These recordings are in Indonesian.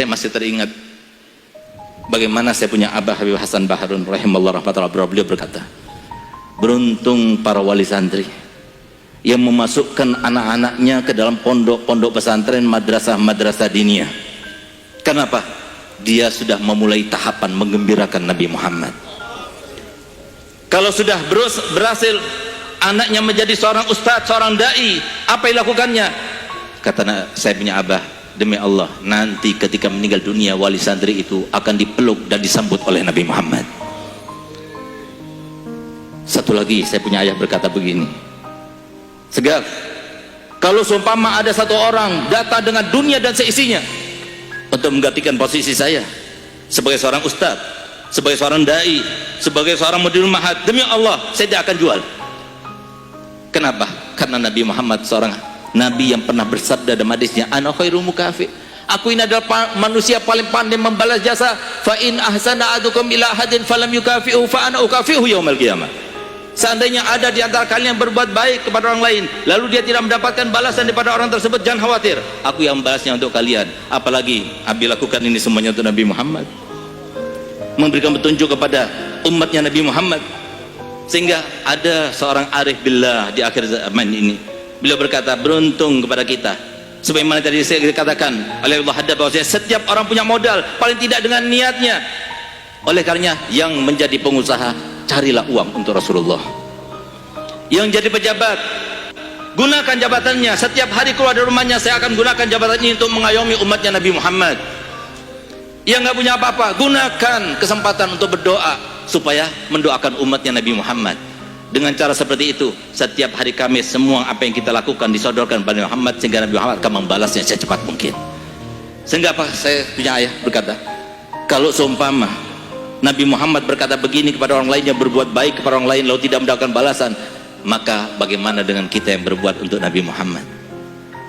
Saya masih teringat bagaimana saya punya Abah Habib Hasan Baharun rahimallahu rahmatullah, beliau berkata, beruntung para wali santri yang memasukkan anak-anaknya ke dalam pondok-pondok pesantren, madrasah-madrasah diniyah. Kenapa? Dia sudah memulai tahapan menggembirakan Nabi Muhammad. Kalau sudah berhasil anaknya menjadi seorang ustadz, seorang da'i, apa yang dilakukannya? Kata saya punya Abah, demi Allah, nanti ketika meninggal dunia wali santri itu akan dipeluk dan disambut oleh Nabi Muhammad. Satu lagi saya punya ayah berkata begini, Segaf, kalau seumpama ada satu orang datang dengan dunia dan seisinya untuk menggantikan posisi saya sebagai seorang ustadz, sebagai seorang da'i, sebagai seorang mudirul ma'had, demi Allah saya tidak akan jual. Kenapa? Karena Nabi Muhammad seorang Nabi yang pernah bersabda dalam hadisnya, ana khairu mukafi, aku ini adalah manusia paling pandai membalas jasa. Fa in ahsana adukum ila ahadin falam yukafi'u fa ana ukafi'u yaumil qiyamah. Seandainya ada di antara kalian yang berbuat baik kepada orang lain, lalu dia tidak mendapatkan balasan daripada orang tersebut, jangan khawatir, aku yang membalasnya untuk kalian. Apalagi Abi lakukan ini semuanya untuk Nabi Muhammad, memberikan petunjuk kepada umatnya Nabi Muhammad. Sehingga ada seorang arif billah di akhir zaman ini, beliau berkata, beruntung kepada kita, sebagaimana tadi saya katakan oleh Allah Haddad, bahwasanya setiap orang punya modal, paling tidak dengan niatnya. Oleh karenanya yang menjadi pengusaha, carilah uang untuk Rasulullah. Yang jadi pejabat, gunakan jabatannya. Setiap hari keluar dari rumahnya, saya akan gunakan jabatan ini untuk mengayomi umatnya Nabi Muhammad. Yang nggak punya apa-apa, gunakan kesempatan untuk berdoa supaya mendoakan umatnya Nabi Muhammad. Dengan cara seperti itu, setiap hari Kamis semua apa yang kita lakukan disodorkan pada Muhammad, sehingga Nabi Muhammad akan membalasnya secepat mungkin. Sehingga apa, saya punya ayah berkata, kalau seumpama Nabi Muhammad berkata begini kepada orang lain yang berbuat baik kepada orang lain lalu tidak mendapatkan balasan, maka bagaimana dengan kita yang berbuat untuk Nabi Muhammad?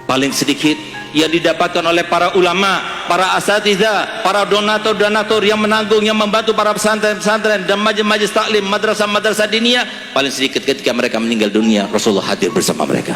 Paling sedikit yang didapatkan oleh para ulama, para asatidzah, para donatur-donatur yang menanggung, yang membantu para pesantren-pesantren dan majelis-majelis taklim, madrasah-madrasah diniyah, paling sedikit ketika mereka meninggal dunia Rasulullah hadir bersama mereka.